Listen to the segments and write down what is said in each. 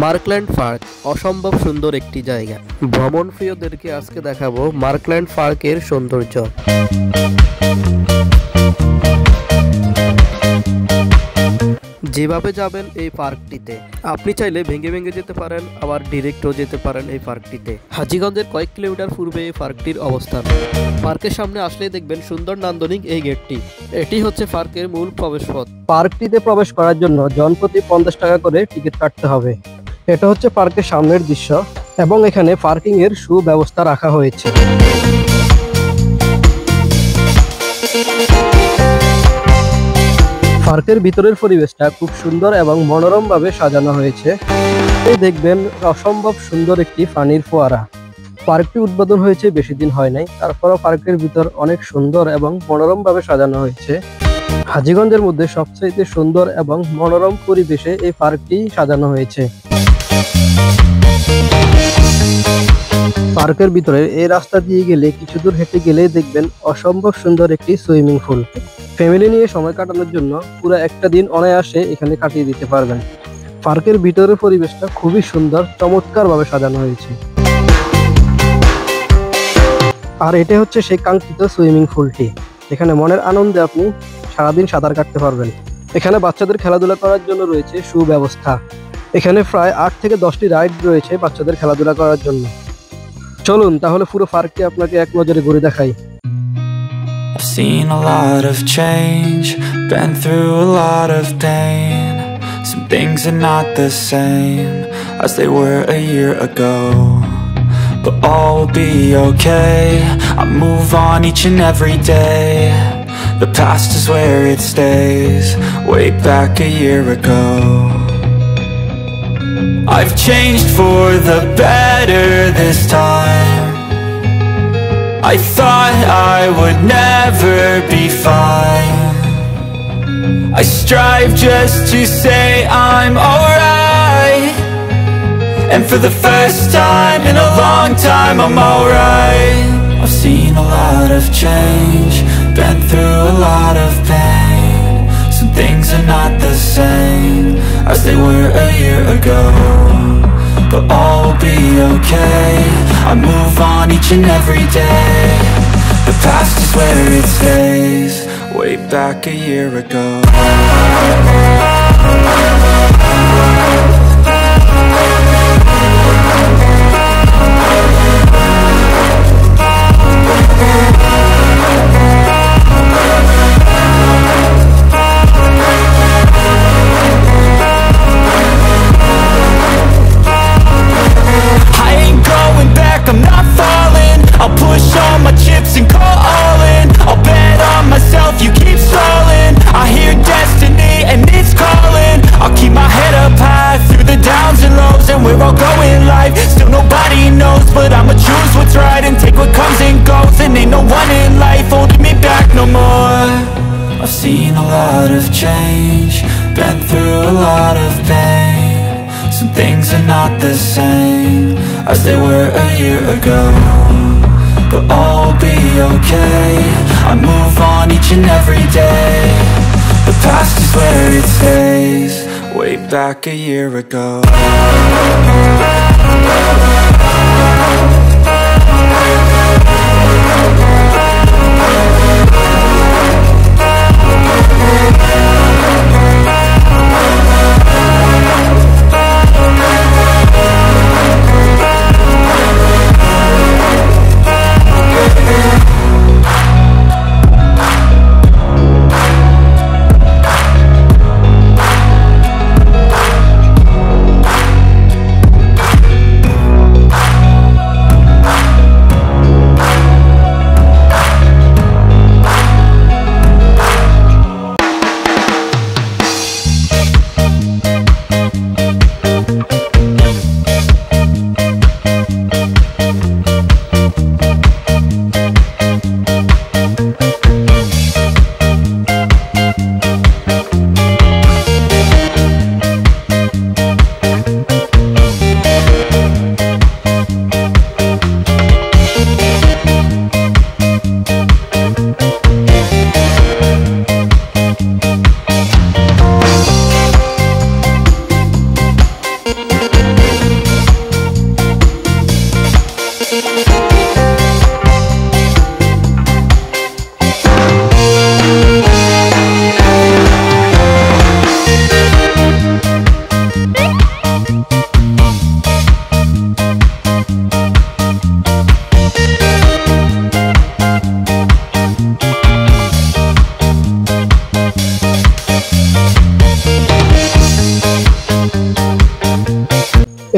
Markland park অসম্ভব সুন্দর একটি জায়গা। ভ্রমণ প্রিয়দেরকে আজকে দেখাবো মার্কল্যান্ড পার্কের সৌন্দর্য। যেভাবে যাবেন এই পার্কটিতে আপনি চাইলে ভেঙে ভেঙে যেতে পারেন, আবার ডিরেক্টও যেতে পারেন। এই পার্কটিতে হাজীগঞ্জের কয়েক কিলোমিটার পূর্বে এই পার্কটির অবস্থান। পার্কের সামনে আসলেই দেখবেন সুন্দর নান্দনিক এই গেটটি। এটি হচ্ছে পার্কের মূল প্রবেশপথ। পার্কটিতে প্রবেশ করার জন্য জনপ্রতি 50 টাকা করে টিকিট কাটতে হবে। এটা হচ্ছে পার্কের সামনের দৃশ্য এবং এখানে পার্কিং এর সুব্যবস্থা রাখা হয়েছে। পার্কের ভিতরের পরিবেশটা খুব সুন্দর এবং মনোরম ভাবে সাজানো হয়েছে। এই দেখবেন অসম্ভব সুন্দর একটি পানির ফোয়ারা। পার্কটি উদ্বোধন হয়েছে বেশি দিন হয় নাই, তারপরও পার্কের ভিতর অনেক সুন্দর এবং মনোরম ভাবে সাজানো হয়েছে। হাজীগঞ্জের মধ্যে সবচেয়ে সুন্দর এবং মনোরম পরিবেশে এই পার্কটি সাজানো হয়েছে। পার্কের ভিতরে এই রাস্তা দিয়ে গেলে কিছু দূর হেঁটে গেলে দেখবেন অসম্ভব সুন্দর একটি সুইমিং পুল। ফ্যামিলি নিয়ে সময় কাটানোর জন্য পুরো একটা দিন অনায়াসে এখানে কাটিয়ে দিতে পারবেন। পার্কের ভিতরের পরিবেশটা খুবই সুন্দর, চমৎকার ভাবে সাজানো হয়েছে। আর এটা হচ্ছে সেই কাঙ্ক্ষিত সুইমিং পুলটি, এখানে মনের আনন্দে আপনি সারাদিন সাঁতার কাটতে পারবেন। এখানে বাচ্চাদের খেলাধুলা করার জন্য রয়েছে সুব্যবস্থা। এখানে প্রায় 8 থেকে 10টি রাইড রয়েছে বাচ্চাদের খেলাধুলা করার জন্য। চলুন তাহলে পুরো পার্কটি আপনাকে এক নজরে ঘুরে দেখাই। I've seen a lot of change, been through a lot of pain. Some things are not the same as they were a year ago, but all will be okay. I move on each and every day. The past is where it stays, way back a year ago. I've changed for the better this time. I thought I would never be fine. I strive just to say I'm alright, and for the first time in a long time I'm alright. I've seen a lot of change, been through a lot of pain. Some things are not the same as they were a year ago, but all will be okay. I move on each and every day. The past is where it stays, way back a year ago. I'm not falling, I'll push all my chips and go all in. I'll bet on myself, you keep stalling. I hear destiny and it's calling. I'll keep my head up high through the downs and lows, and we're all going live. Still nobody knows, but I'ma choose what's right and take what comes and goes. And ain't no one in life holding me back no more. I've seen a lot of change, been through a lot of pain. Some things are not the same as they were a year ago, but all will be okay. I move on each and every day. The past is where it stays, way back a year ago.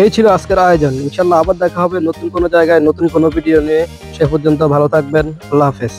এই ছিল আজকের আয়োজন। ইনশাল্লাহ আবার দেখা হবে নতুন কোনো জায়গায় নতুন কোনো ভিডিও নিয়ে। সে পর্যন্ত ভালো থাকবেন। আল্লাহ হাফেজ।